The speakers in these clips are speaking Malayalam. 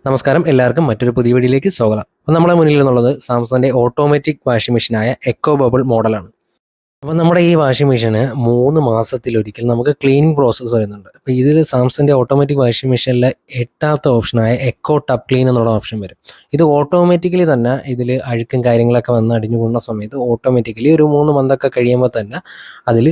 നമസ്കാരം, എല്ലാവർക്കും മറ്റൊരു പുതിയ വീഡിയോയിലേക്ക് സ്വാഗതം. അപ്പോൾ നമ്മുടെ മുന്നിൽ നിന്നുള്ളത് സാംസങ്ങിൻ്റെ ഓട്ടോമാറ്റിക് വാഷിംഗ് മെഷീനായ എക്കോ ബബിൾ മോഡലാണ്. അപ്പോൾ നമ്മുടെ ഈ വാഷിംഗ് മെഷീന് 3 മാസത്തിലൊരിക്കൽ നമുക്ക് ക്ലീനിങ് പ്രോസസ്സ് വരുന്നുണ്ട്. അപ്പോൾ ഇതിൽ സാംസങ്ങിൻ്റെ ഓട്ടോമാറ്റിക് വാഷിംഗ് മെഷീനിലെ 8ാമത്തെ ഓപ്ഷനായ എക്കോ ടപ്പ് ക്ലീൻ എന്നുള്ള ഓപ്ഷൻ വരും. ഇത് ഓട്ടോമാറ്റിക്കലി തന്നെ ഇതിൽ അഴുക്കും കാര്യങ്ങളൊക്കെ വന്ന് അടിഞ്ഞു കൂടുന്ന സമയത്ത് ഓട്ടോമാറ്റിക്കലി ഒരു 3 മന്തൊക്കെ കഴിയുമ്പോൾ തന്നെ അതിൽ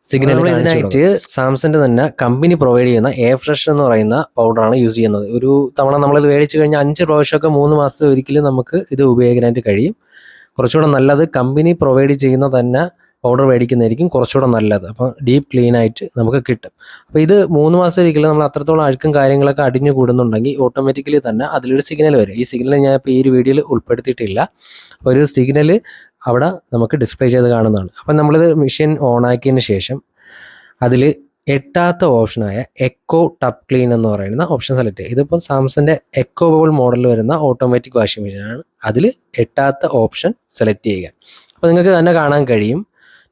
സിഗ്നൽ. ഇതിനായിട്ട് സാംസങ്ങിന്റെ തന്നെ കമ്പനി പ്രൊവൈഡ് ചെയ്യുന്ന എയർ ഫ്രഷ് എന്ന് പറയുന്ന പൗഡറാണ് യൂസ് ചെയ്യുന്നത്. ഒരു തവണ നമ്മളിത് മേടിച്ച് കഴിഞ്ഞാൽ 5 പ്രാവശ്യമൊക്കെ 3 മാസത്തിൽ ഒരിക്കലും നമുക്ക് ഇത് ഉപയോഗിക്കാനായിട്ട് കഴിയും. കുറച്ചുകൂടെ നല്ലത് കമ്പനി പ്രൊവൈഡ് ചെയ്യുന്ന തന്നെ പൗഡർ മേടിക്കുന്നതായിരിക്കും കുറച്ചുകൂടെ നല്ലത്. അപ്പോൾ ഡീപ്പ് ക്ലീൻ ആയിട്ട് നമുക്ക് കിട്ടും. അപ്പോൾ ഇത് 3 മാസം ഒരിക്കലും നമ്മൾ അത്രത്തോളം അഴുക്കും കാര്യങ്ങളൊക്കെ അടിഞ്ഞു കൂടുന്നുണ്ടെങ്കിൽ ഓട്ടോമാറ്റിക്കലി തന്നെ അതിലൊരു സിഗ്നൽ വരും. ഈ സിഗ്നൽ ഞാൻ ഇപ്പോൾ ഈ ഒരു വീഡിയോയിൽ ഉൾപ്പെടുത്തിയിട്ടില്ല. ഒരു സിഗ്നൽ അവിടെ നമുക്ക് ഡിസ്പ്ലേ ചെയ്ത് കാണുന്നതാണ്. അപ്പം നമ്മളിത് മെഷീൻ ഓണാക്കിയതിന് ശേഷം അതിൽ 8ാമത്തെ ഓപ്ഷനായ എക്കോ ടപ്പ് ക്ലീൻ എന്ന് പറയുന്ന ഓപ്ഷൻ സെലക്ട് ചെയ്യുക. ഇതിപ്പോൾ സാംസങ്ങിൻ്റെ എക്കോ ബബിൾ മോഡലിൽ വരുന്ന ഓട്ടോമാറ്റിക് വാഷിംഗ് മെഷീനാണ്. അതിൽ 8ാമത്തെ ഓപ്ഷൻ സെലക്ട് ചെയ്യുക. അപ്പോൾ നിങ്ങൾക്ക് തന്നെ കാണാൻ കഴിയും,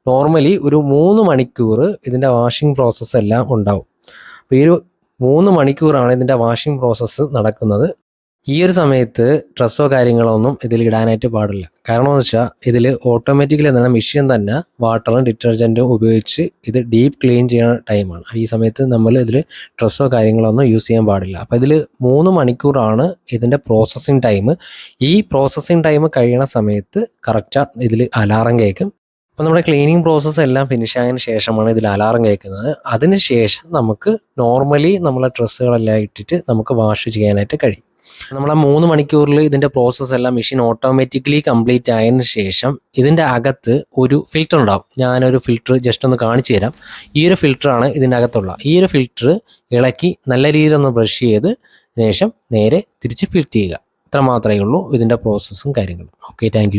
നോർമലി ഒരു 3 മണിക്കൂർ ഇതിൻ്റെ വാഷിംഗ് പ്രോസസ്സ് എല്ലാം ഉണ്ടാവും. അപ്പോൾ ഈ ഒരു 3 മണിക്കൂറാണ് ഇതിൻ്റെ വാഷിംഗ് പ്രോസസ്സ് നടക്കുന്നത്. ഈ ഒരു സമയത്ത് ഡ്രസ്സോ കാര്യങ്ങളോ ഒന്നും ഇതിൽ ഇടാനായിട്ട് പാടില്ല. കാരണം എന്ന് വെച്ചാൽ ഇതിൽ ഓട്ടോമാറ്റിക്കലി എന്താണ് മെഷീൻ തന്നെ വാട്ടറും ഡിറ്റർജൻറ്റും ഉപയോഗിച്ച് ഇത് ഡീപ്പ് ക്ലീൻ ചെയ്യുന്ന ടൈമാണ്. ഈ സമയത്ത് നമ്മൾ ഇതിൽ ഡ്രസ്സോ കാര്യങ്ങളോ ഒന്നും യൂസ് ചെയ്യാൻ പാടില്ല. അപ്പോൾ ഇതിൽ 3 മണിക്കൂറാണ് ഇതിൻ്റെ പ്രോസസ്സിങ് ടൈം. ഈ പ്രോസസ്സിങ് ടൈം കഴിയണ സമയത്ത് കറക്റ്റ് ഇതിൽ അലാറം കേൾക്കും. അപ്പോൾ നമ്മുടെ ക്ലീനിങ് പ്രോസസ്സ് എല്ലാം ഫിനിഷ് ആയതിനു ശേഷമാണ് ഇതിൽ അലാറം കേൾക്കുന്നത്. അതിന് ശേഷം നമുക്ക് നോർമലി നമ്മളെ ഡ്രസ്സുകളെല്ലാം ഇട്ടിട്ട് നമുക്ക് വാഷ് ചെയ്യാനായിട്ട് കഴിയും. നമ്മൾ 3 മണിക്കൂറിൽ ഇതിൻ്റെ പ്രോസസ്സ് എല്ലാം മെഷീൻ ഓട്ടോമാറ്റിക്കലി കംപ്ലീറ്റ് ആയതിനു ശേഷം ഇതിൻ്റെ അകത്ത് ഒരു ഫിൽറ്റർ ഉണ്ടാവും. ഞാനൊരു ഫിൽറ്റർ ജസ്റ്റ് ഒന്ന് കാണിച്ചു തരാം. ഈ ഒരു ഫിൽറ്ററാണ് ഇതിൻ്റെ അകത്തുള്ള. ഈ ഒരു ഫിൽറ്റർ ഇളക്കി നല്ല രീതിയിൽ ഒന്ന് ബ്രഷ് ചെയ്ത് ശേഷം നേരെ തിരിച്ച് ഫിൽറ്റ് ചെയ്യുക. ഇത്ര മാത്രമേ ഉള്ളൂ ഇതിൻ്റെ പ്രോസസ്സും കാര്യങ്ങളും. Okay, thank you.